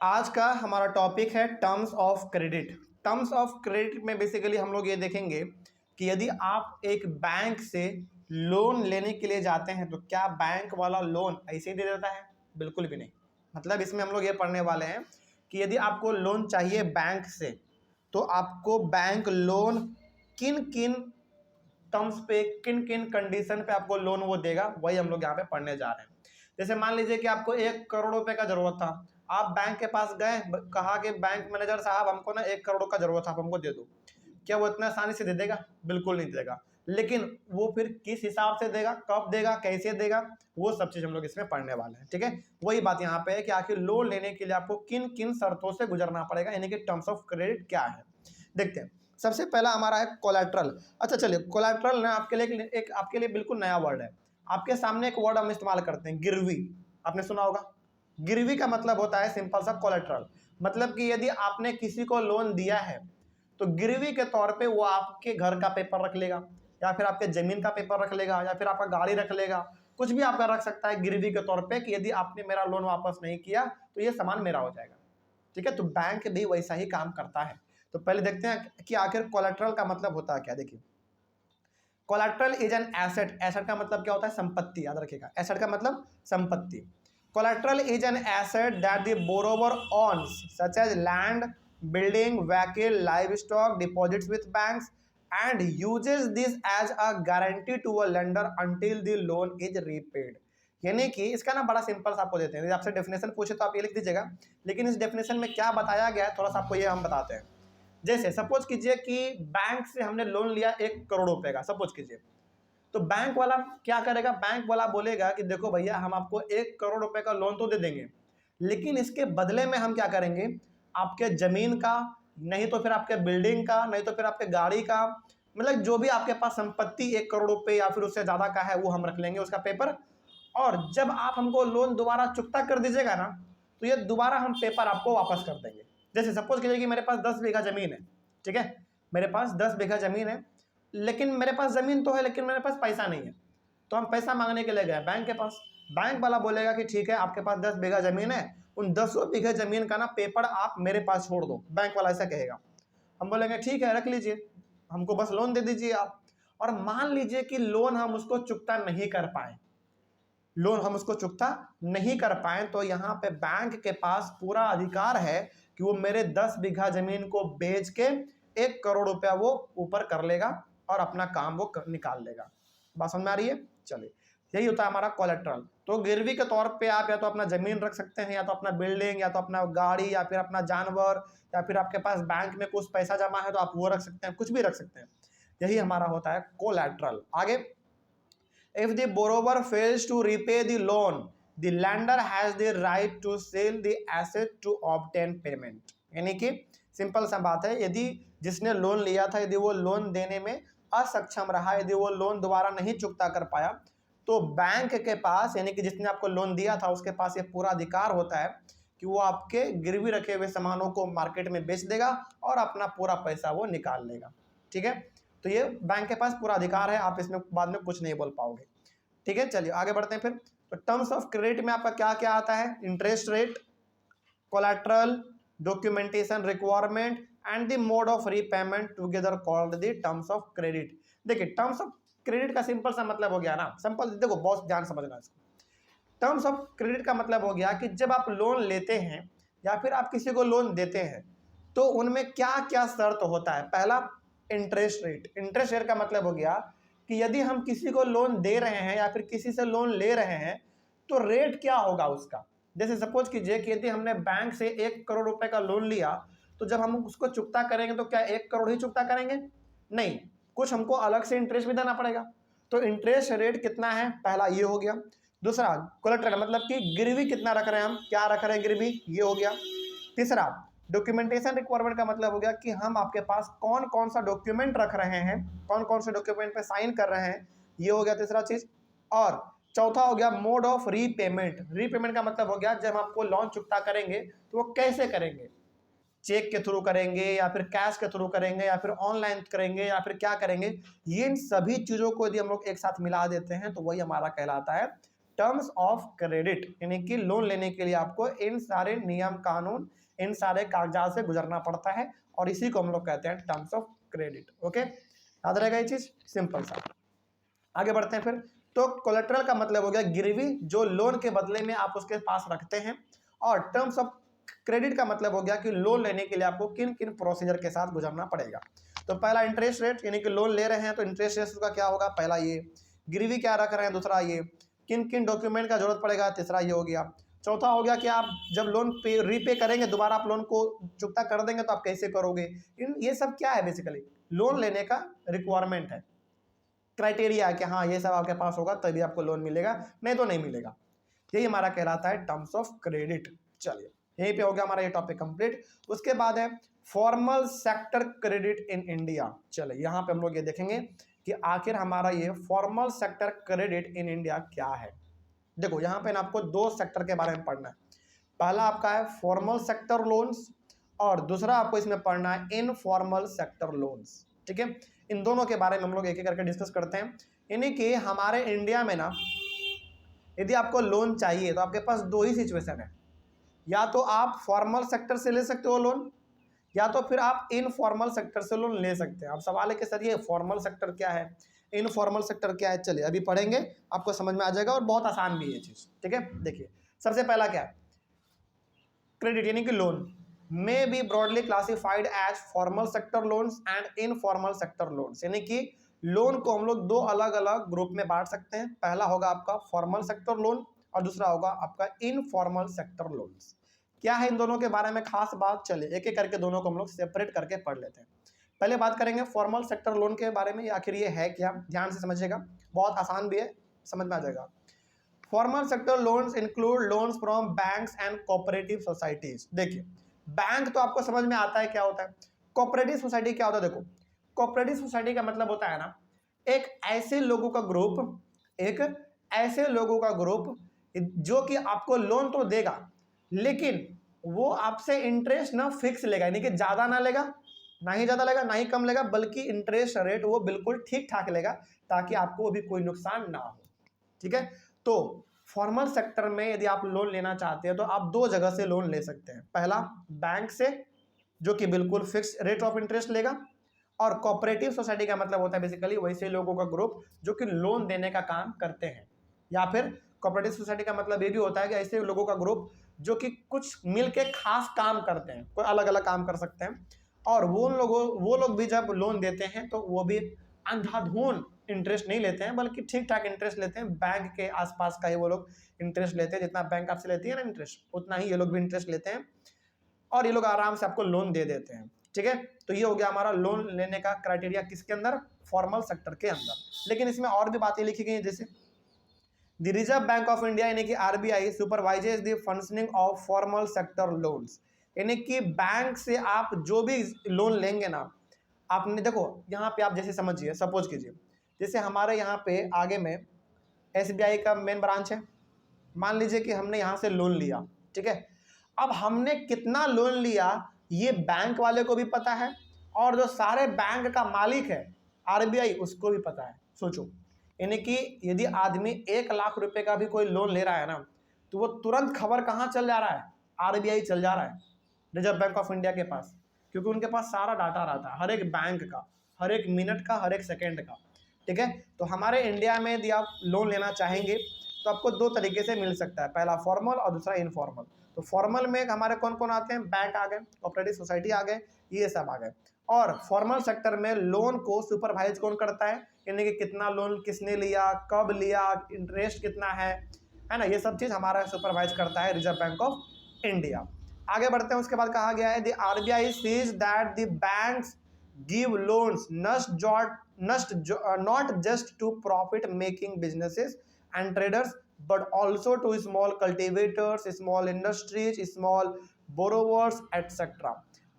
आज का हमारा टॉपिक है terms of credit. Terms of credit में बेसिकली हम लोग ये देखेंगे कि यदि आप एक बैंक से लोन लेने के लिए जाते हैं तो क्या बैंक वाला लोन ऐसे ही दे देता है? बिल्कुल भी नहीं। मतलब इसमें हम लोग ये पढ़ने वाले हैं कि यदि आपको लोन चाहिए बैंक से तो आपको बैंक लोन किन किन टर्म्स पे, किन किन कंडीशन पे आपको लोन वो देगा, वही हम लोग यहाँ पे पढ़ने जा रहे हैं। जैसे मान लीजिए कि आपको 1 करोड़ रुपए का जरूरत था, आप बैंक के पास गए, कहा कि बैंक मैनेजर साहब हमको ना 1 करोड़ का जरूरत है, आप हमको दे दो। क्या वो इतना आसानी से दे देगा? बिल्कुल नहीं देगा। लेकिन वो फिर किस हिसाब से देगा, कब देगा, कैसे देगा, वो सब चीज हम लोग इसमें पढ़ने वाले हैं। ठीक है, वही बात यहाँ पे है कि आखिर लोन लेने के लिए आपको किन किन शर्तों से गुजरना पड़ेगा, यानी कि टर्म्स ऑफ क्रेडिट क्या है। देखते हैं। सबसे पहला हमारा है कोलैटरल। अच्छा चलिए, कोलैटरल ना आपके लिए बिल्कुल नया वर्ड है। आपके सामने एक वर्ड हम इस्तेमाल करते हैं, गिरवी। आपने सुना होगा। गिरवी का मतलब होता है सिंपल सा कोलैटरल। मतलब कि यदि आपने किसी को लोन दिया है तो गिरवी के तौर पे वो आपके घर का पेपर रख लेगा, या फिर आपके जमीन का पेपर रख लेगा, या फिर आपका गाड़ी रख लेगा, कुछ भी आपका रख सकता है गिरवी के तौर पे कि यदि आपने मेरा लोन वापस नहीं किया तो ये सामान मेरा हो जाएगा। ठीक है, तो बैंक भी वैसा ही काम करता है। तो पहले देखते हैं कि आखिर कोलैटरल का मतलब होता है क्या। देखिए, collateral is an asset. Asset का मतलब क्या होता है? संपत्ति। याद रखिएगा, एसेट का मतलब संपत्ति। Collateral is an asset that the borrower owns such as land, building, vehicle, livestock, deposits with banks and uses this as a guarantee to a lender until the loan is repaid। यानी कि इसका ना बड़ा simple सा आपको देते हैं। यदि आपसे डेफिनेशन पूछे तो आप ये लिख दीजिएगा, लेकिन इस डेफिनेशन में क्या बताया गया है थोड़ा सा आपको ये हम बताते हैं। जैसे सपोज कीजिए कि बैंक से हमने लोन लिया 1 करोड़ रुपए का, सपोज कीजिए। तो बैंक वाला क्या करेगा? बैंक वाला बोलेगा कि देखो भैया, हम आपको 1 करोड़ रुपए का लोन तो दे देंगे, लेकिन इसके बदले में हम क्या करेंगे, आपके जमीन का, नहीं तो फिर आपके बिल्डिंग का, नहीं तो फिर आपके गाड़ी का, मतलब जो भी आपके पास संपत्ति 1 करोड़ रुपए या फिर उससे ज्यादा का है वो हम रख लेंगे उसका पेपर। और जब आप हमको लोन दोबारा चुकता कर दीजिएगा ना, तो ये दोबारा हम पेपर आपको वापस कर देंगे। जैसे सपोज कीजिए कि मेरे पास 10 बीघा जमीन है। ठीक है, मेरे पास 10 बीघा जमीन है, लेकिन मेरे पास जमीन तो है लेकिन मेरे पास पैसा नहीं है। तो हम पैसा मांगने के लिए गए बैंक के पास। बैंक वाला बोलेगा कि ठीक है, आपके पास 10 बीघा जमीन है, उन 10 बीघा जमीन का ना पेपर आप मेरे पास छोड़ दो। बैंक वाला ऐसा कहेगा। हम बोलेंगे ठीक है, रख लीजिए, हमको बस लोन दे दीजिए आप। और मान लीजिए कि लोन हम उसको चुकता नहीं कर पाए, लोन हम उसको चुकता नहीं कर पाए, तो यहाँ पे बैंक के पास पूरा अधिकार है कि वो मेरे 10 बीघा जमीन को बेच के 1 करोड़ रुपया वो ऊपर कर लेगा और अपना काम वो निकाल लेगा। बात समझ में आ रही है? चलिए, यही होता है हमारा कोलेट्रल। तो गिरवी के तौर पे आप या तो अपना जमीन रख सकते हैं, या तो अपना बिल्डिंग, या तो अपना गाड़ी, या फिर अपना जानवर, या फिर आपके पास बैंक में कुछ पैसा जमा है तो आप वो रख सकते हैं, कुछ भी रख सकते हैं। यही हमारा होता है कोलेट्रल। आगे, if the borrower fails to repay the loan, the lender has the right to sell the asset to obtain payment। यानी कि सिंपल सा बात है, यदि जिसने लोन लिया था यदि वो लोन देने में असक्षम रहा, यदि वो लोन दोबारा नहीं चुकता कर पाया, तो बैंक के पास, यानी कि जिसने आपको लोन दिया था उसके पास ये पूरा अधिकार होता है कि वो आपके गिरवी रखे हुए सामानों को मार्केट में बेच देगा और अपना पूरा पैसा वो निकाल लेगा। ठीक है, तो ये बैंक के पास पूरा अधिकार है, आप इसमें बाद में कुछ नहीं बोल पाओगे। ठीक है, चलिए आगे बढ़ते हैं फिर। तो टर्म्स ऑफ क्रेडिट में आपका क्या क्या आता है? Interest rate, collateral, documentation requirement and the mode of repayment together called the terms of credit. देखिए, टर्म्स ऑफ क्रेडिट का सिंपल सा मतलब हो गया ना, सिंपल, देखो बहुत ध्यान समझना इसको। टर्म्स ऑफ क्रेडिट का मतलब हो गया कि जब आप लोन लेते हैं या फिर आप किसी को लोन देते हैं तो उनमें क्या क्या शर्त होता है। पहला, इंटरेस्ट रेट। इंटरेस्ट रेट का मतलब हो गया कि यदि हम किसी को लोन दे रहे हैं या फिर किसी से लोन ले रहे हैं तो रेट क्या होगा उसका। जैसे सपोज कीजिए कि यदि हमने बैंक से 1 करोड़ रुपए का लोन लिया, तो जब हम उसको चुकता करेंगे तो क्या 1 करोड़ ही चुकता करेंगे? नहीं, कुछ हमको अलग से इंटरेस्ट भी देना पड़ेगा। तो इंटरेस्ट रेट कितना है, पहला ये हो गया। दूसरा, कोलेटरल मतलब कि गिरवी कितना रख रहे हैं हम, क्या रख रहे हैं गिरवी, ये हो गया। तीसरा, डॉक्यूमेंटेशन रिक्वायरमेंट का मतलब हो गया कि हम आपके पास कौन कौन सा डॉक्यूमेंट रख रहे हैं, कौन कौन से डॉक्यूमेंट पे साइन कर रहे हैं, ये हो गया तीसरा चीज। और चौथा हो गया मोड ऑफ रीपेमेंट। रीपेमेंट का मतलब हो गया जब आपको लोन चुकता करेंगे तो वो कैसे करेंगे, चेक के थ्रू करेंगे या फिर कैश के थ्रू करेंगे या फिर ऑनलाइन करेंगे या फिर क्या करेंगे। ये इन सभी चीजों को यदि हम लोग एक साथ मिला देते हैं तो वही हमारा कहलाता है टर्म्स ऑफ क्रेडिट, यानी कि लोन लेने के लिए आपको इन सारे नियम कानून, इन सारे कागजात से गुजरना पड़ता है, और इसी को हम लोग कहते हैं टर्म्स ऑफ क्रेडिट। ओके, याद रहेगा ये चीज, सिंपल सा। आगे बढ़ते हैं फिर। तो कोलेटरल का मतलब हो गया गिरवी, जो लोन के बदले में आप उसके पास रखते हैं, और टर्म्स ऑफ क्रेडिट का मतलब हो गया कि लोन लेने के लिए आपको किन किन प्रोसीजर के साथ गुजरना पड़ेगा। तो पहला इंटरेस्ट रेट, यानी कि लोन ले रहे हैं तो इंटरेस्ट रेट का क्या होगा, पहला ये। गिरवी क्या रख रहे हैं, दूसरा ये। किन किन डॉक्यूमेंट का जरूरत पड़ेगा, तीसरा ये हो गया। चौथा हो गया कि आप जब लोन पे रीपे करेंगे, दोबारा आप लोन को चुकता कर देंगे तो आप कैसे करोगे। ये सब क्या है, बेसिकली लोन लेने का रिक्वायरमेंट है, क्राइटेरिया है कि हाँ ये सब आपके पास होगा तभी आपको लोन मिलेगा, नहीं तो नहीं मिलेगा। यही हमारा कहलाता है टर्म्स ऑफ क्रेडिट। चलिए यहीं पे हो गया हमारा ये टॉपिक कंप्लीट। उसके बाद है formal sector credit in India. चलिए यहाँ पे हम लोग ये देखेंगे कि आखिर हमारा ये formal sector credit in India क्या है। देखो यहाँ पे ना आपको दो सेक्टर के बारे में पढ़ना है। पहला आपका है फॉर्मल सेक्टर लोन्स, और दूसरा आपको इसमें पढ़ना है इनफॉर्मल सेक्टर लोन्स। ठीक है, इन दोनों के बारे में हम लोग एक एक करके डिस्कस करते हैं। यानी कि हमारे इंडिया में ना यदि आपको लोन चाहिए तो आपके पास दो ही सिचुएशन है, या तो आप फॉर्मल सेक्टर से ले सकते हो लोन, या तो फिर आप इनफॉर्मल सेक्टर से लोन ले सकते हैं। अब सवाल है कि सर ये फॉर्मल सेक्टर क्या है, इनफॉर्मल सेक्टर क्या है। चलिए अभी पढ़ेंगे, आपको समझ में आ जाएगा, और बहुत आसान भी है ये चीज़। ठीक है, देखिए सबसे पहला क्या है, क्रेडिट यानी कि loan may be broadly classified as formal sector loans and informal sector loans. यानी कि लोन को हम लोग दो अलग अलग ग्रुप में बांट सकते हैं। पहला होगा आपका फॉर्मल सेक्टर लोन, और दूसरा होगा आपका इनफॉर्मल सेक्टर लोन्स। क्या है इन दोनों के बारे में खास बात, चलिए एक एक करके दोनों को हम लोग सेपरेट करके पढ़ लेते हैं। पहले बात करेंगे फॉर्मल सेक्टर लोन के बारे में, आखिर ये है क्या, ध्यान से समझिएगा, बहुत आसान भी है, समझ में आ जाएगा। Formal sector loans include loans from banks and cooperative societies. देखिए बैंक तो आपको समझ में आता है क्या होता है, कोऑपरेटिव सोसाइटी क्या होता है। देखो कोऑपरेटिव सोसाइटी का मतलब होता है ना, एक ऐसे लोगों का ग्रुप, एक ऐसे लोगों का ग्रुप जो कि आपको लोन तो देगा, लेकिन वो आपसे इंटरेस्ट ना फिक्स लेगा, यानी कि ज्यादा ना लेगा, ना ही ज्यादा लेगा ना ही कम लेगा, बल्कि इंटरेस्ट रेट वो बिल्कुल ठीक ठाक लेगा, ताकि आपको भी कोई नुकसान ना हो। ठीक है, तो फॉर्मल सेक्टर में यदि आप लोन लेना चाहते हैं तो आप दो जगह से लोन ले सकते हैं। पहला बैंक से, जो कि बिल्कुल फिक्स रेट ऑफ इंटरेस्ट लेगा, और कोऑपरेटिव सोसाइटी का मतलब होता है बेसिकली वैसे लोगों का ग्रुप जो कि लोन देने का काम करते हैं। या फिर कोऑपरेटिव सोसाइटी का मतलब ये भी होता है कि ऐसे लोगों का ग्रुप जो कि कुछ मिल के खास काम करते हैं, कोई अलग अलग काम कर सकते हैं, और वो लोग भी जब लोन देते हैं तो वो भी अंधाधुन इंटरेस्ट नहीं लेते हैं, बल्कि ठीक ठाक इंटरेस्ट लेते हैं। बैंक के आसपास का ही वो लोग इंटरेस्ट लेते हैं, जितना बैंक आपसे लेती है ना इंटरेस्ट, उतना ही ये लोग भी इंटरेस्ट लेते हैं, और ये लोग आराम से आपको लोन दे देते हैं। ठीक है, तो ये हो गया हमारा लोन लेने का क्राइटेरिया, किसके अंदर, फॉर्मल सेक्टर के अंदर। लेकिन इसमें और भी बातें लिखी गई हैं, जैसे the reserve bank of India यानी कि RBI supervises the functioning of formal sector loans. यानी कि बैंक से आप जो भी लोन लेंगे ना, आपने देखो यहाँ पे आप जैसे समझिए, सपोज कीजिए जैसे हमारे यहाँ पे आगे में एसबीआई का मेन ब्रांच है, मान लीजिए कि हमने यहाँ से लोन लिया। ठीक है, अब हमने कितना लोन लिया ये बैंक वाले को भी पता है, और जो सारे बैंक का मालिक है आरबीआई उसको भी पता है। सोचो, यानी कि यदि आदमी 1 लाख रुपए का भी कोई लोन ले रहा है ना, तो वो तुरंत खबर कहाँ चल जा रहा है, आरबीआई चल जा रहा है, रिजर्व बैंक ऑफ इंडिया के पास, क्योंकि उनके पास सारा डाटा रहता है हर एक बैंक का, हर एक मिनट का, हर एक सेकेंड का। ठीक है, तो हमारे इंडिया में यदि आप लोन लेना चाहेंगे तो आपको दो तरीके से मिल सकता है, पहला फॉर्मल और दूसरा इनफॉर्मल। तो फॉर्मल में हमारे कौन कौन आते हैं, बैंक आ गए, कोऑपरेटिव सोसाइटी आ गए, ये सब आ गए। और फॉर्मल सेक्टर में लोन को सुपरवाइज कौन करता है, यानी कि कितना लोन किसने लिया, कब लिया, इंटरेस्ट कितना है ना, ये सब चीज हमारा सुपरवाइज करता है रिजर्व बैंक ऑफ इंडिया। आगे बढ़ते हैं, उसके बाद कहा गया है the RBI sees that the banks give loans not just to profit making businesses and traders but also to small cultivators, small industries, small borrowers etc.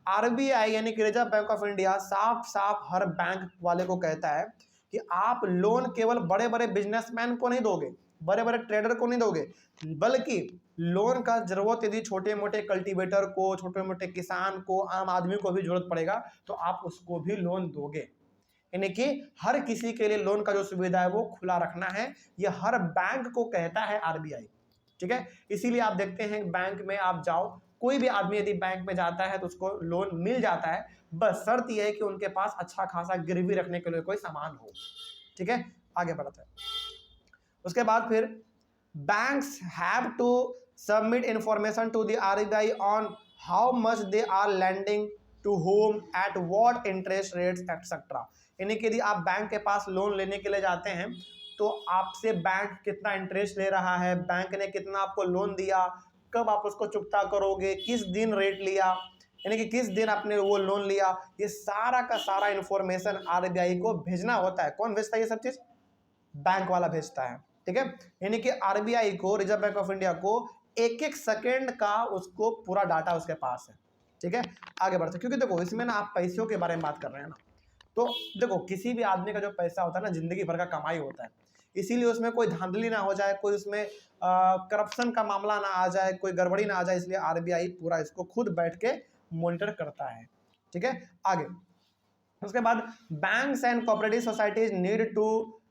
RBI यानी कि रिजर्व बैंक ऑफ इंडिया साफ साफ हर bank वाले को कहता है कि आप लोन केवल बड़े बड़े बिजनेसमैन को नहीं दोगे, बड़े बड़े ट्रेडर को नहीं दोगे, बल्कि लोन का जरूरत यदि छोटे मोटे कल्टीवेटर को, छोटे मोटे किसान को, आम आदमी को भी जरूरत पड़ेगा तो आप उसको भी लोन दोगे। यानी कि हर किसी के लिए लोन का जो सुविधा है वो खुला रखना है, ये हर बैंक को कहता है आरबीआई। ठीक है, इसीलिए आप देखते हैं बैंक में आप जाओ, कोई भी आदमी यदि बैंक में जाता है तो उसको लोन मिल जाता है, बस शर्त यह है कि उनके पास अच्छा खासा गिरवी रखने के लिए कोई सामान हो। ठीक है, आगे बढ़ते हैं। उसके बाद फिर banks have to submit information to the RBI on how much they are lending to whom at what interest rates etcetera. यानी कि यदि आप बैंक के पास लोन लेने के लिए जाते हैं तो आपसे बैंक कितना इंटरेस्ट ले रहा है, बैंक ने कितना आपको लोन दिया, कब आप उसको चुकता करोगे, किस दिन रेट लिया, यानी कि किस दिन आपने वो लोन लिया, ये सारा का सारा इंफॉर्मेशन आरबीआई को भेजना होता है। कौन भेजता है ये सब चीज? बैंक वाला भेजता है। ठीक है, यानी कि आरबीआई को, रिजर्व बैंक ऑफ इंडिया को एक एक सेकेंड का उसको पूरा डाटा उसके पास है। ठीक है, आगे बढ़ते, क्योंकि देखो इसमें ना आप पैसों के बारे में बात कर रहे हैं ना, तो देखो किसी भी आदमी का जो पैसा होता है ना, जिंदगी भर का कमाई होता है, इसीलिए उसमें कोई धांधली ना हो जाए, कोई उसमें करप्शन का मामला ना आ जाए, कोई गड़बड़ी ना आ जाए, इसलिए आरबीआई पूरा इसको खुद बैठ के मॉनिटर करता है। ठीक है, आगे उसके बाद banks and cooperative societies need to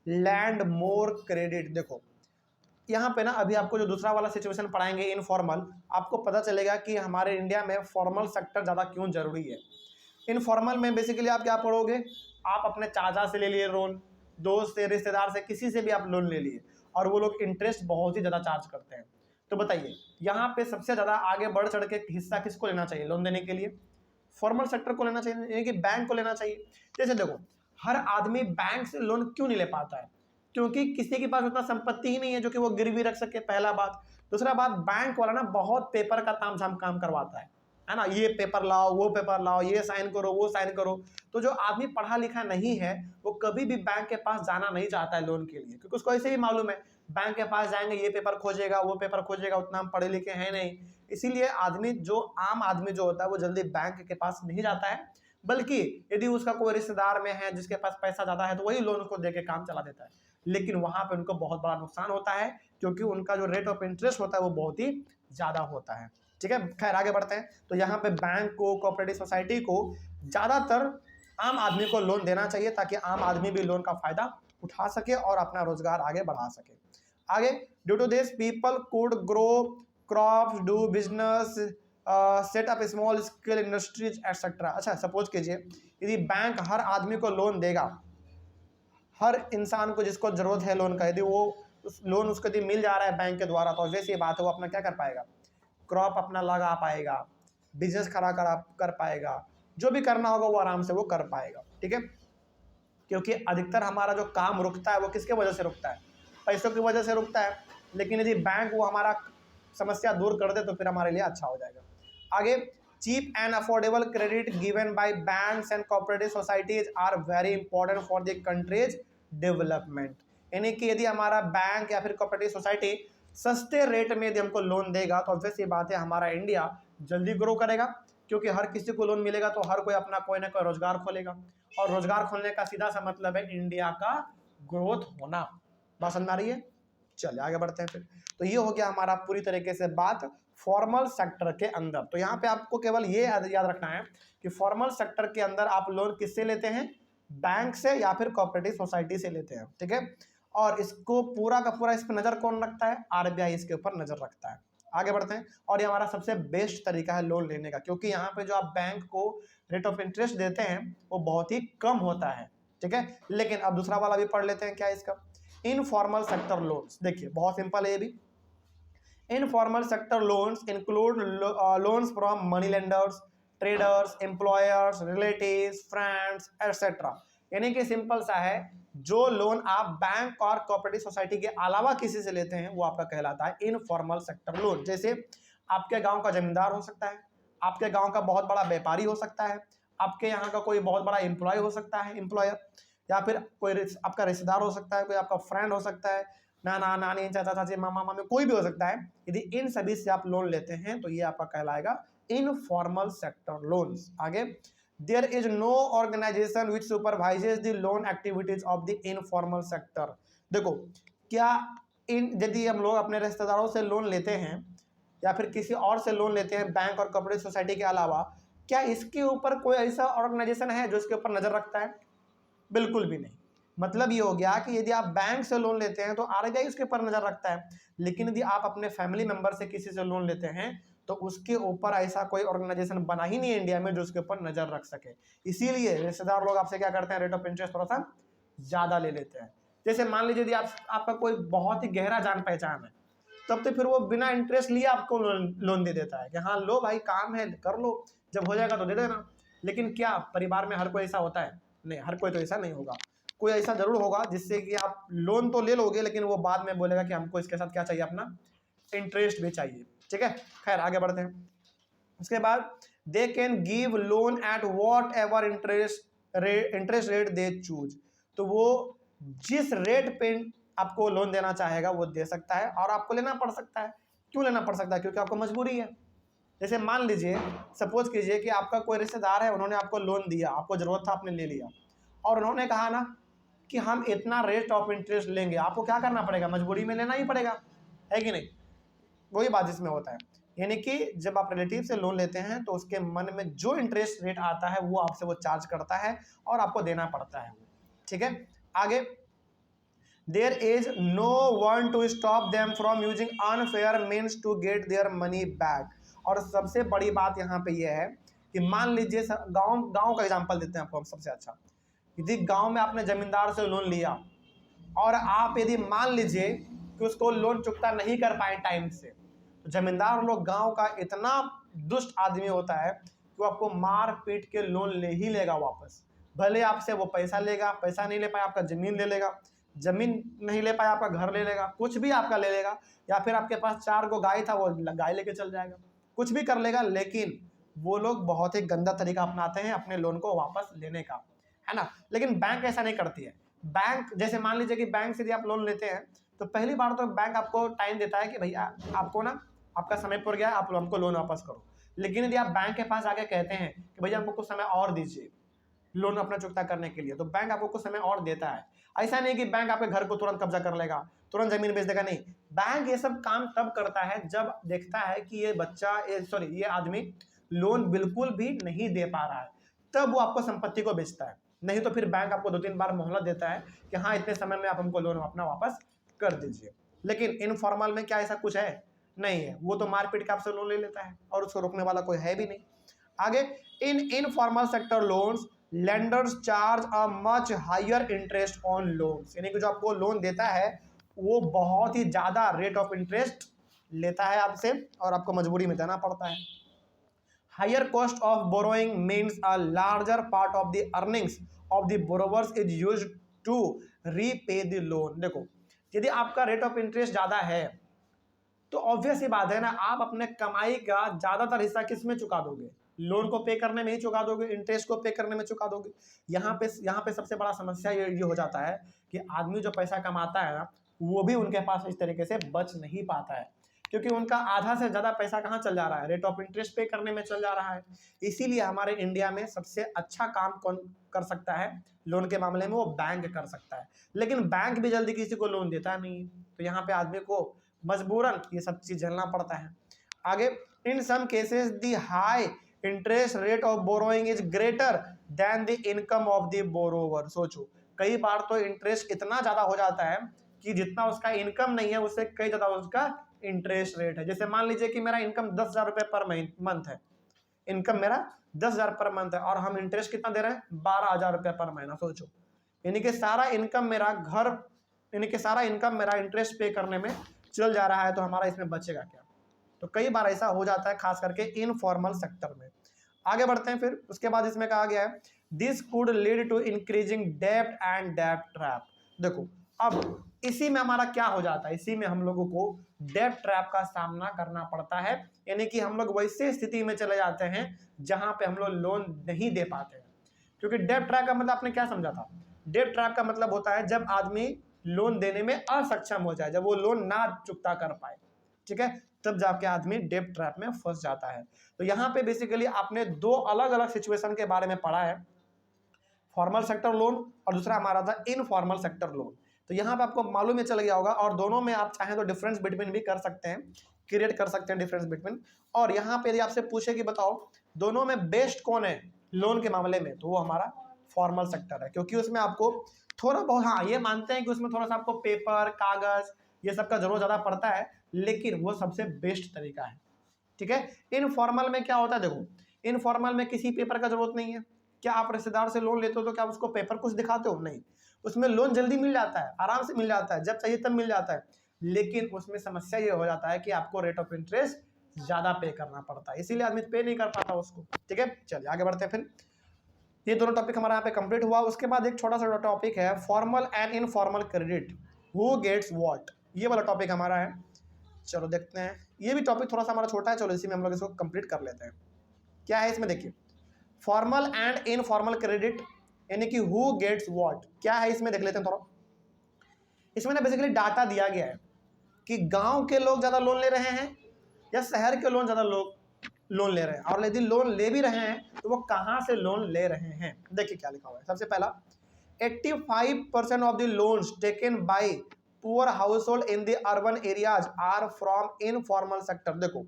lend more credit. देखो यहाँ पे ना अभी आपको जो दूसरा वाला सिचुएशन पढ़ाएंगे इनफॉर्मल, आपको पता चलेगा कि हमारे इंडिया में फॉर्मल सेक्टर ज़्यादा क्यों जरूरी है। इनफॉर्मल में बेसिकली आप क्या पढ़ोगे, आप अपने चाचा से ले लिए लोन, दोस्त से, रिश्तेदार से, किसी से भी आप लोन ले लिए, और वो लोग इंटरेस्ट बहुत ही ज़्यादा चार्ज करते हैं। तो बताइए यहाँ पे सबसे ज़्यादा आगे बढ़ चढ़ के हिस्सा किसको लेना चाहिए लोन देने के लिए? फॉर्मल सेक्टर को लेना चाहिए, यानी कि बैंक को लेना चाहिए। जैसे देखो हर आदमी बैंक से लोन क्यों नहीं ले पाता है? क्योंकि किसी के पास उतना संपत्ति ही नहीं है जो कि वो गिरवी रख सके, पहला बात। दूसरा बात, बैंक वाला ना बहुत पेपर का तामझाम काम करवाता है ना, ये पेपर लाओ, वो पेपर लाओ, ये साइन करो, वो साइन करो। तो जो आदमी पढ़ा लिखा नहीं है वो कभी भी बैंक के पास जाना नहीं चाहता है लोन के लिए, क्योंकि उसको ऐसे ही मालूम है बैंक के पास जाएंगे ये पेपर खोजेगा, वो पेपर खोजेगा, उतना हम पढ़े लिखे हैं नहीं। इसीलिए आदमी जो आम आदमी जो होता है वो जल्दी बैंक के पास नहीं जाता है, बल्कि यदि उसका कोई रिश्तेदार में है जिसके पास पैसा ज्यादा है तो वही लोन उसको देके काम चला देता है। लेकिन वहां पे उनको बहुत बड़ा नुकसान होता है, क्योंकि उनका जो रेट ऑफ इंटरेस्ट होता है वो बहुत ही ज्यादा होता है। ठीक है, खैर आगे बढ़ते हैं। तो यहाँ पे बैंक को, कोऑपरेटिव सोसाइटी को ज्यादातर आम आदमी को लोन देना चाहिए, ताकि आम आदमी भी लोन का फायदा उठा सके और अपना रोजगार आगे बढ़ा सके। आगे, due to this people could grow crops, do business, set up small scale industries etcetera. अच्छा सपोज कीजिए यदि बैंक हर आदमी को लोन देगा, हर इंसान को जिसको जरूरत है लोन का, यदि वो लोन उसको यदि मिल जा रहा है बैंक के द्वारा, तो ऑब्वियस ये बात है वो अपना क्या कर पाएगा, क्रॉप अपना लगा पाएगा, बिजनेस खड़ा कर पाएगा, जो भी करना होगा वो आराम से वो कर पाएगा। ठीक है, क्योंकि अधिकतर हमारा जो काम रुकता है वो किसके वजह से रुकता है? पैसों की वजह से रुकता है। लेकिन यदि बैंक वो हमारा समस्या दूर कर दे तो फिर हमारे लिए अच्छा हो जाएगा। आगे, cheap and affordable credit given by banks and cooperative societies are very important for the countries development. यानी कि यदि हमारा बैंक या फिर कोऑपरेटिव सोसाइटी सस्ते रेट में यदि हमको लोन देगा तो ऑब्वियस ये बात है हमारा इंडिया जल्दी ग्रो करेगा, क्योंकि हर किसी को लोन मिलेगा तो हर कोई अपना कोई ना कोई रोजगार खोलेगा, और रोजगार खोलने का सीधा सा मतलब है इंडिया का ग्रोथ होना। बात समझ आ रही है? चलिए आगे बढ़ते हैं फिर। तो ये हो गया हमारा पूरी तरीके से बात फॉर्मल सेक्टर के अंदर। तो यहाँ पे आपको केवल ये याद रखना है कि फॉर्मल सेक्टर के अंदर आप लोन किससे लेते हैं? बैंक से या फिर कोऑपरेटिव सोसाइटी से लेते हैं। ठीक है, और इसको पूरा का पूरा इस पर नजर कौन रखता है? आरबीआई इसके ऊपर नजर रखता है। आगे बढ़ते हैं, और ये हमारा सबसे बेस्ट तरीका है लोन लेने का, क्योंकि यहाँ पे जो आप बैंक को रेट ऑफ इंटरेस्ट देते हैं वो बहुत ही कम होता है। ठीक है, लेकिन अब दूसरा वाला भी पढ़ लेते हैं, क्या इसका? Informal sector loans. देखिए बहुत सिंपल है ये भी। Informal sector loans include loans from money lenders, traders, employers, relatives, friends etcetera. यानी कि सिंपल सा है, जो लोन आप बैंक और कोऑपरेटिव सोसाइटी के अलावा किसी से लेते हैं वो आपका कहलाता है इनफॉर्मल सेक्टर लोन। जैसे आपके गांव का जमींदार हो सकता है, आपके गांव का बहुत बड़ा व्यापारी हो सकता है, आपके यहाँ का कोई बहुत बड़ा एम्प्लॉय हो सकता है, एम्प्लॉयर, या फिर कोई आपका रिश्तेदार हो सकता है, कोई आपका फ्रेंड हो सकता है, नाना नानी, चाचा चाची, मामा मामी, कोई भी हो सकता है। यदि इन सभी से आप लोन लेते हैं तो ये आपका कहलाएगा इनफॉर्मल सेक्टर लोन्स। आगे, there is no organisation which supervises the loan activities of the informal sector. देखो क्या यदि हम लोग अपने रिश्तेदारों से लोन लेते हैं या फिर किसी और से लोन लेते हैं बैंक और कोऑपरेटिव सोसाइटी के अलावा, क्या इसके ऊपर कोई ऐसा ऑर्गेनाइजेशन है जो इसके ऊपर नजर रखता है? बिल्कुल भी नहीं। मतलब ये हो गया कि यदि आप बैंक से लोन लेते हैं तो आरबीआई उसके ऊपर नजर रखता है, लेकिन यदि आप अपने फैमिली मेंबर से किसी से लोन लेते हैं तो उसके ऊपर ऐसा कोई ऑर्गेनाइजेशन बना ही नहीं है इंडिया में जो उसके ऊपर नजर रख सके। इसीलिए रिश्तेदार लोग आपसे क्या करते हैं, रेट ऑफ इंटरेस्ट थोड़ा सा ज्यादा ले लेते हैं। जैसे मान लीजिए यदि आपका कोई बहुत ही गहरा जान पहचान है, तब तो फिर वो बिना इंटरेस्ट लिए आपको लोन दे देता है कि हाँ लो भाई काम है कर लो, जब हो जाएगा तो दे देना। लेकिन क्या परिवार में हर कोई ऐसा होता है? नहीं, हर कोई तो ऐसा नहीं होगा। कोई ऐसा जरूर होगा जिससे कि आप लोन तो ले लोगे लेकिन वो बाद में बोलेगा कि हमको इसके साथ क्या चाहिए, अपना इंटरेस्ट भी चाहिए। ठीक है, खैर आगे बढ़ते हैं। उसके बाद they can give loan at what ever interest rate they choose. तो वो जिस रेट पे आपको लोन देना चाहेगा वो दे सकता है और आपको लेना पड़ सकता है। क्यों लेना पड़ सकता है? क्योंकि आपको मजबूरी है। जैसे मान लीजिए, सपोज कीजिए कि आपका कोई रिश्तेदार है, उन्होंने आपको लोन दिया, आपको जरूरत था, आपने ले लिया, और उन्होंने कहा ना कि हम इतना रेट ऑफ इंटरेस्ट लेंगे। आपको क्या करना पड़ेगा? मजबूरी में लेना ही पड़ेगा, है कि नहीं? वही बात इसमें होता है। यानी कि जब आप रिलेटिव से लोन लेते हैं तो उसके मन में जो इंटरेस्ट रेट आता है वो आपसे वो चार्ज करता है और आपको देना पड़ता है। ठीक है, आगे there is no one to stop them from using unfair means to get their money back. और सबसे बड़ी बात यहाँ पे ये है कि मान लीजिए गांव का एग्जांपल देते हैं आपको हम सबसे अच्छा। यदि गांव में आपने जमींदार से लोन लिया और आप यदि मान लीजिए कि उसको लोन चुकता नहीं कर पाए टाइम से, तो जमींदार लोग गांव का इतना दुष्ट आदमी होता है कि वो आपको मार पीट के लोन ले ही लेगा वापस। भले आपसे वो पैसा लेगा, पैसा नहीं ले पाए आपका जमीन ले लेगा, जमीन नहीं ले पाए आपका घर ले लेगा, कुछ भी आपका ले लेगा, या फिर आपके पास 4 गो गाय था वो गाय लेके चल जाएगा, कुछ भी कर लेगा। लेकिन वो लोग बहुत ही गंदा तरीका अपनाते हैं अपने लोन को वापस लेने का, है ना। लेकिन बैंक ऐसा नहीं करती है। बैंक जैसे मान लीजिए कि बैंक से यदि आप लोन लेते हैं तो पहली बार तो बैंक आपको टाइम देता है कि भैया आपको ना आपका समय पूरा गया, आप हमको लोन वापस करो। लेकिन यदि आप बैंक के पास आके कहते हैं कि भैया हमको कुछ समय और दीजिए लोन अपना चुकता करने के लिए, तो बैंक आपको कुछ समय और देता है। ऐसा नहीं कि बैंक आपके घर को तुरंत कब्जा कर लेगा, तुरंत जमीन बेच देगा, नहीं। बैंक ये सब काम तब करता है जब देखता है कि ये आदमी लोन बिल्कुल भी नहीं दे पा रहा है, तब वो आपको संपत्ति को बेचता है। नहीं तो फिर बैंक आपको 2-3 बार मोहलत देता है कि हाँ इतने समय में आप हमको लोन अपना वापस कर दीजिए। लेकिन इनफॉर्मल में क्या ऐसा कुछ है? नहीं है। वो तो मारपीट के आपसे लोन ले लेता है और उसको रोकने वाला कोई है भी नहीं। आगे, in informal sector loans lenders charge a much higher interest on loans. यानी कि जो आपको लोन देता है वो बहुत ही ज्यादा रेट ऑफ इंटरेस्ट लेता है आपसे और आपको मजबूरी में देना पड़ता है। Higher cost of borrowing means a larger part of the earnings of the borrowers is used to repay the loan. देखो, यदि आपका रेट ऑफ इंटरेस्ट ज्यादा है तो ऑब्वियस ही बात है ना, आप अपने कमाई का ज्यादातर हिस्सा किस में चुका दोगे? लोन को पे करने में ही चुका दोगे, इंटरेस्ट को पे करने में चुका दोगे। यहाँ पे सबसे बड़ा समस्या ये हो जाता है कि आदमी जो पैसा कमाता है ना वो भी उनके पास इस तरीके से बच नहीं पाता है, क्योंकि उनका आधा से ज्यादा पैसा कहाँ चल जा रहा है? रेट ऑफ इंटरेस्ट पे करने में चल जा रहा है। इसीलिए हमारे इंडिया में सबसे अच्छा काम कौन कर सकता है लोन के मामले में? वो बैंक कर सकता है। लेकिन बैंक भी जल्दी किसी को लोन देता नहीं, तो यहाँ पे आदमी को मजबूरन ये सब चीज झेलना पड़ता है। आगे, in some cases the high interest rate of borrowing is greater than the income of the borrower. सोचो, कई बार तो इंटरेस्ट इतना ज्यादा हो जाता है कि जितना उसका इनकम नहीं है उससे कई ज्यादा उसका इंटरेस्ट रेट है। जैसे मान लीजिए कि मेरा इनकम 10,000 रुपए पर मंथ है, इनकम मेरा 10,000 पर मंथ है और हम इंटरेस्ट कितना दे रहे हैं? 12,000 रुपए पर महीना। सोचो, यानी कि सारा इनकम मेरा इंटरेस्ट पे करने में चल जा रहा है, तो हमारा इसमें बचेगा क्या? तो कई बार ऐसा हो जाता है, खास करके इनफॉर्मल सेक्टर में। आगे बढ़ते हैं। फिर उसके बाद इसमें कहा गया है this could lead to increasing डेब्ट एंड डेब्ट ट्रैप। देखो, अब इसी में हमारा क्या हो जाता है? इसी में हम लोगों को डेब्ट ट्रैप का सामना करना पड़ता है, यानी कि हम लोग वैसे स्थिति में चले जाते हैं जहां पे हम लोग लोन नहीं दे पाते हैं। क्योंकि डेब्ट ट्रैप का मतलब आपने क्या समझा था? डेब्ट ट्रैप का मतलब होता है जब आदमी लोन देने में असक्षम हो जाए, जब वो लोन ना चुकता कर पाए, ठीक है, तब जाके आदमी डेब्ट ट्रैप में फंस जाता है। तो यहाँ पे बेसिकली आपने 2 अलग अलग सिचुएशन के बारे में पढ़ा है, फॉर्मल सेक्टर लोन और दूसरा हमारा था इनफॉर्मल सेक्टर लोन। तो यहाँ पे आपको मालूम ही चल गया होगा, और दोनों में आप चाहें तो डिफरेंस बिटवीन भी कर सकते हैं, क्रिएट कर सकते हैं डिफरेंस बिटवीन। और यहाँ पे यदि आपसे पूछे कि बताओ दोनों में बेस्ट कौन है लोन के मामले में, तो वो हमारा फॉर्मल सेक्टर है, क्योंकि उसमें आपको थोड़ा बहुत, हाँ ये मानते हैं कि उसमें थोड़ा सा आपको पेपर कागज ये सब का जरूरत ज़्यादा पड़ता है, लेकिन वो सबसे बेस्ट तरीका है। ठीक है। इनफॉर्मल में क्या होता है, देखो इनफॉर्मल में किसी पेपर का जरूरत नहीं है। क्या आप रिश्तेदार से लोन लेते हो तो क्या उसको पेपर कुछ दिखाते हो? नहीं। उसमें लोन जल्दी मिल जाता है, आराम से मिल जाता है, जब चाहिए तब मिल जाता है, लेकिन उसमें समस्या ये हो जाता है कि आपको रेट ऑफ इंटरेस्ट ज्यादा पे करना पड़ता है, इसीलिए आदमी पे नहीं कर पाता उसको। ठीक है, चलिए आगे बढ़ते हैं। फिर ये दोनों टॉपिक हमारा यहाँ पे कंप्लीट हुआ। उसके बाद एक छोटा सा टॉपिक है formal and informal credit, who gets what, ये वाला टॉपिक हमारा है। चलो देखते हैं, ये भी टॉपिक थोड़ा सा हमारा छोटा है, चलो इसी में हम लोग इसको कंप्लीट कर लेते हैं। क्या है इसमें, देखिए फॉर्मल एंड इनफॉर्मल क्रेडिट यानी कि हु गेट्स व्हाट, क्या है इसमें देख लेते हैं थोड़ा। इसमें ना बेसिकली डाटा दिया गया है कि गांव के लोग ज्यादा लोन ले रहे हैं या शहर के लोग ज्यादा लोग लोन ले रहे हैं, और यदि लोन ले भी रहे हैं तो वो कहां से लोन ले रहे हैं। देखिए क्या लिखा हुआ है, सबसे पहला 85% of the loans taken by poor household in the urban areas are from informal sector. देखो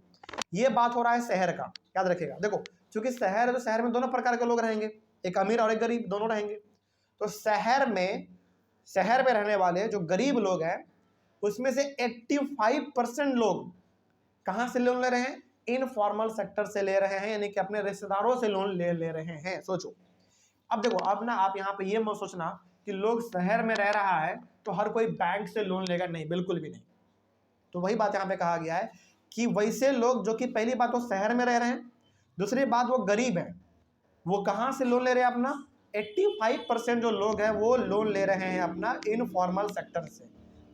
ये बात हो रहा है शहर का, याद रखिएगा। देखो क्योंकि शहर है तो शहर में दोनों प्रकार के लोग रहेंगे, एक अमीर और एक गरीब, दोनों रहेंगे। तो शहर में रहने वाले जो गरीब लोग हैं उसमें से 85% लोग कहां से लोन ले रहे हैं, इनफॉर्मल सेक्टर से ले रहे हैं, यानी कि अपने रिश्तेदारों से लोन ले रहे हैं। सोचो अब देखो, अब ना आप यहाँ पे ये मत सोचना कि लोग शहर में रह रहा है तो हर कोई बैंक से लोन लेगा, नहीं, बिल्कुल भी नहीं। तो वही बात यहाँ पे कहा गया है कि वैसे लोग जो कि पहली बात वो शहर में रह रहे हैं, दूसरी बात वो गरीब है, वो कहाँ से लोन ले रहे हैं अपना, 85% जो लोग हैं वो लोन ले रहे हैं अपना इनफॉर्मल सेक्टर से।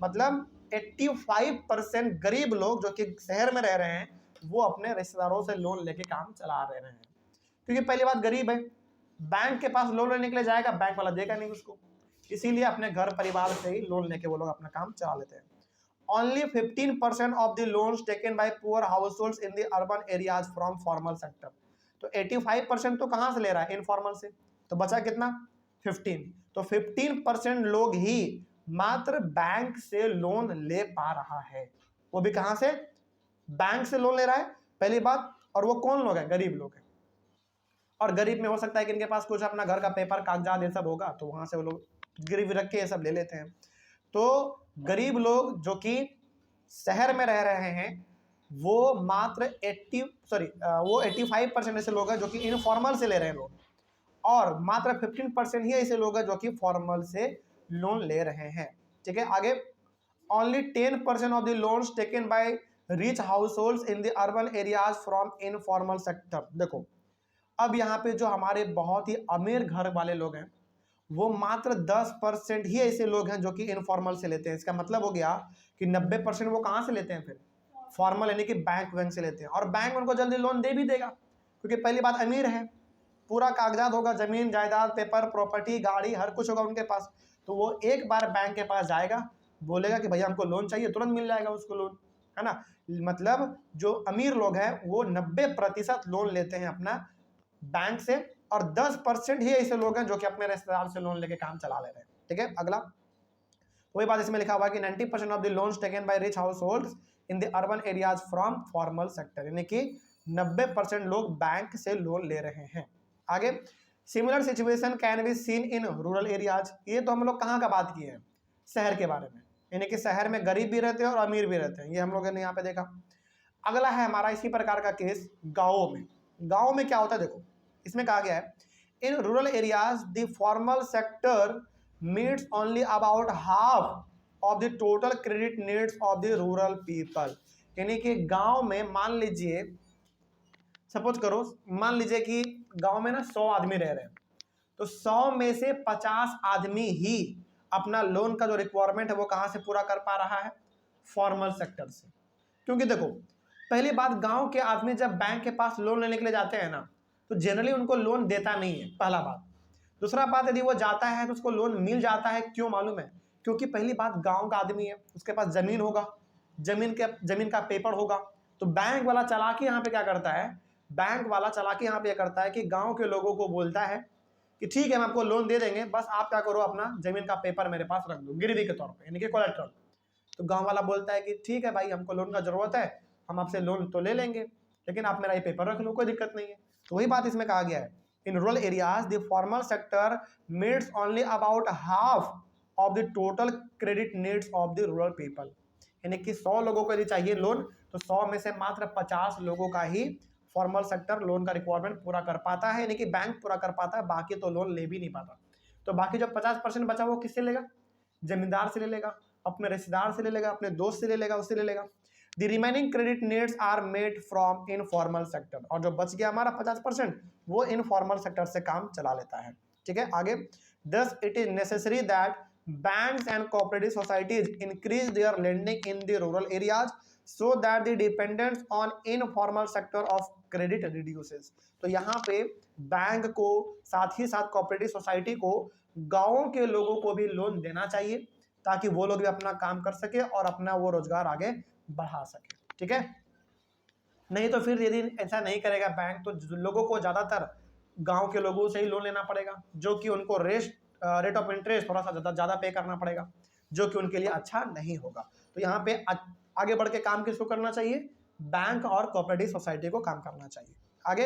मतलब 85% गरीब लोग जो कि शहर में रह रहे हैं वो अपने रिश्तेदारों से लोन लेके काम चला रहे हैं। क्योंकि पहली बात गरीब है, बैंक के पास लोन लेने के लिए जाएगा, बैंक वाला देगा नहीं उसको, इसीलिए अपने घर परिवार से ही लोन लेके वो लोग अपना काम चला लेते हैं। Only 15% of the loans taken by poor households in the urban areas from formal sector। तो 85% तो कहाँ से ले रहा है, इनफॉर्मल से, तो बचा कितना, 15। तो 15% लोग ही मात्र बैंक से लोन ले पा रहा है, वो भी कहाँ से, बैंक से लोन ले रहा है पहली बात। और वो कौन लोग हैं, गरीब लोग हैं। और गरीब में हो सकता है कि इनके पास कुछ अपना घर का पेपर कागजात ये सब होगा, तो वहां से वो लोग गिरवी रख के ये सब ले लेते हैं। तो गरीब लोग जो कि शहर में रह रहे हैं वो मात्र 85% ऐसे लोग हैं जो कि इनफॉर्मल से ले रहे हैं लोन, और मात्र 15% ही ऐसे लोग हैं जो कि फॉर्मल से लोन ले रहे हैं। ठीक है, आगे only 10% of the loans taken by rich households in the urban areas from informal sector. देखो अब यहाँ पे जो हमारे बहुत ही अमीर घर वाले लोग हैं वो मात्र 10% ही ऐसे लोग हैं जो कि इनफॉर्मल से लेते हैं। इसका मतलब हो गया कि 90% वो कहाँ से लेते हैं, फिर फॉर्मल यानी कि बैंक से लेते हैं, और बैंक उनको जल्दी लोन दे भी देगा क्योंकि पहली बात अमीर है, पूरा कागजात होगा, जमीन जायदाद पेपर प्रॉपर्टी गाड़ी हर कुछ होगा उनके पास। तो वो एक बार बैंक के पास जाएगा, बोलेगा कि भैया हमको लोन चाहिए, तुरंत मिल जाएगा उसको लोन, है ना। मतलब जो अमीर लोग हैं वो 90% लोन लेते हैं अपना बैंक से, और 10% ही ऐसे लोग हैं जो कि अपने रिश्तेदार से लोन लेके काम चला ले रहे हैं। ठीक है, अगला वही बात इसमें लिखा हुआ है कि 90% of the loans taken by rich households in the urban areas from formal sector, यानी कि 90% लोग बैंक से लोन ले रहे हैं। आगे similar situation can be seen in rural areas. ये तो हम लोग कहाँ का बात किए हैं, शहर के बारे में, यानी कि शहर में गरीब भी रहते हैं और अमीर भी रहते हैं, ये हम लोगों ने यहाँ पे देखा। अगला है हमारा इसी प्रकार का केस गाँवों में। गाँव में क्या होता है, देखो इसमें कहा गया है in rural areas the formal sector meets only about half of the total credit needs of the rural people. यानी कि गांव में मान लीजिए, सपोज करो मान लीजिए कि गांव में ना 100 आदमी रह रहे हैं, तो 100 में से 50 आदमी ही अपना लोन का जो रिक्वायरमेंट है वो कहां से पूरा कर पा रहा है, फॉर्मल सेक्टर से। क्योंकि देखो पहली बात, गांव के आदमी जब बैंक के पास लोन लेने के लिए जाते हैं ना तो जनरली उनको लोन देता नहीं है, पहला बात। दूसरा बात, यदि वो जाता है तो उसको लोन मिल जाता है, क्यों मालूम है, क्योंकि पहली बात गांव का आदमी है, उसके पास जमीन होगा, जमीन का पेपर होगा। तो बैंक वाला चालाकी यहाँ पे क्या करता है, बैंक वाला चालाकी यहाँ पे करता है कि गांव के लोगों को बोलता है कि ठीक है हम आपको लोन दे देंगे, बस आप क्या करो अपना जमीन का पेपर मेरे पास रख दो गिरवी के तौर पर, यानी कि कोलेट्रल। तो गाँव वाला बोलता है कि ठीक है भाई हमको लोन का जरूरत है, हम आपसे लोन तो ले लेंगे, लेकिन आप मेरा ये पेपर रख लो, कोई दिक्कत नहीं है। तो वही बात इसमें कहा गया है in rural areas, the formal sector meets only about half of the total credit needs of the rural people. यानी कि 100 लोगों को यदि चाहिए लोन तो 100 में से मात्र 50 लोगों का ही फॉर्मल सेक्टर लोन का रिक्वायरमेंट पूरा कर पाता है, यानी कि बैंक पूरा कर पाता है, बाकी तो लोन ले भी नहीं पाता। तो बाकी जो 50% बचा वो किससे लेगा? जमींदार से ले लेगा, अपने रिश्तेदार से ले लेगा, अपने दोस्त से ले लेगा, उससे ले लेगा। The remaining credit needs are made from informal sector, और जो बच गया हमारा 50% वो इनफॉर्मल सेक्टर से काम चला लेता है। ठीक है, आगे, thus it is necessary that banks and cooperative societies increase their lending in the rural areas so that the dependence on informal sector of credit reduces। तो यहाँ पे बैंक को साथ ही साथ कोऑपरेटिव सोसाइटी को गांवों के लोगों को भी लोन देना चाहिए ताकि वो लोग भी अपना काम कर सके और अपना वो रोजगार आगे बढ़ा सके। ठीक है, नहीं तो फिर यदि ऐसा नहीं करेगा बैंक तो लोगों को ज्यादातर गांव के लोगों से ही लोन लेना पड़ेगा, जो कि उनको रेट ऑफ इंटरेस्ट थोड़ा सा ज्यादा पे करना पड़ेगा, जो कि उनके लिए अच्छा नहीं होगा। तो यहाँ पे आगे बढ़ के काम किसको करना चाहिए? बैंक और कोऑपरेटिव सोसाइटी को काम करना चाहिए। आगे,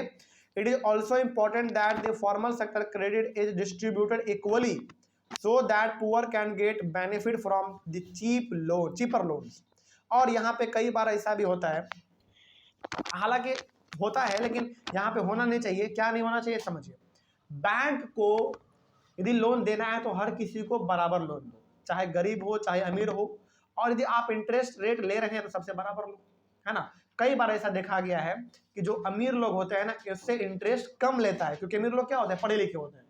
it is also important that the formal sector credit is distributed equally so that poor can get benefit from the cheaper loans. और यहाँ पे कई बार ऐसा भी होता है, हालांकि होता है लेकिन यहाँ पे होना नहीं चाहिए। क्या नहीं होना चाहिए समझिए, बैंक को यदि लोन देना है तो हर किसी को बराबर लोन दो, चाहे गरीब हो चाहे अमीर हो, और यदि आप इंटरेस्ट रेट ले रहे हैं तो सबसे बराबर लो, है ना। कई बार ऐसा देखा गया है कि जो अमीर लोग होते हैं ना उससे इंटरेस्ट कम लेता है, क्योंकि अमीर लोग क्या होते हैं, पढ़े लिखे होते हैं,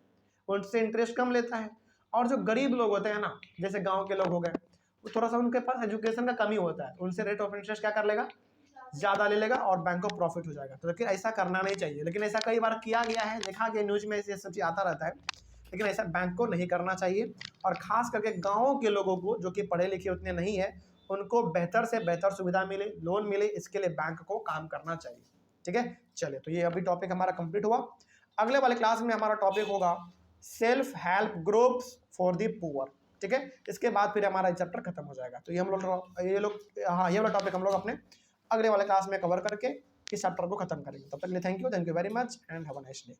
उनसे इंटरेस्ट कम लेता है। और जो गरीब लोग होते हैं ना, जैसे गाँव के लोग हो गए, वो थोड़ा सा उनके पास एजुकेशन का कमी होता है, उनसे रेट ऑफ इंटरेस्ट क्या कर लेगा, ज्यादा ले लेगा और बैंक को प्रॉफिट हो जाएगा। तो लेकिन ऐसा करना नहीं चाहिए, लेकिन ऐसा कई बार किया गया है, देखा गया न्यूज में, ऐसे सब चीज आता रहता है, लेकिन ऐसा बैंक को नहीं करना चाहिए। और खास करके गाँव के लोगों को जो कि पढ़े लिखे उतने नहीं है, उनको बेहतर से बेहतर सुविधा मिले, लोन मिले, इसके लिए बैंक को काम करना चाहिए। ठीक है, चलिए, तो ये अभी टॉपिक हमारा कंप्लीट हुआ। अगले वाले क्लास में हमारा टॉपिक होगा self help groups for the poor. ठीक है, इसके बाद फिर हमारा चैप्टर खत्म हो जाएगा। तो ये ये वाला टॉपिक हम लोग अपने अगले वाले क्लास में कवर करके इस चैप्टर को खत्म करेंगे। तब तक के लिए thank you very much and have a nice day.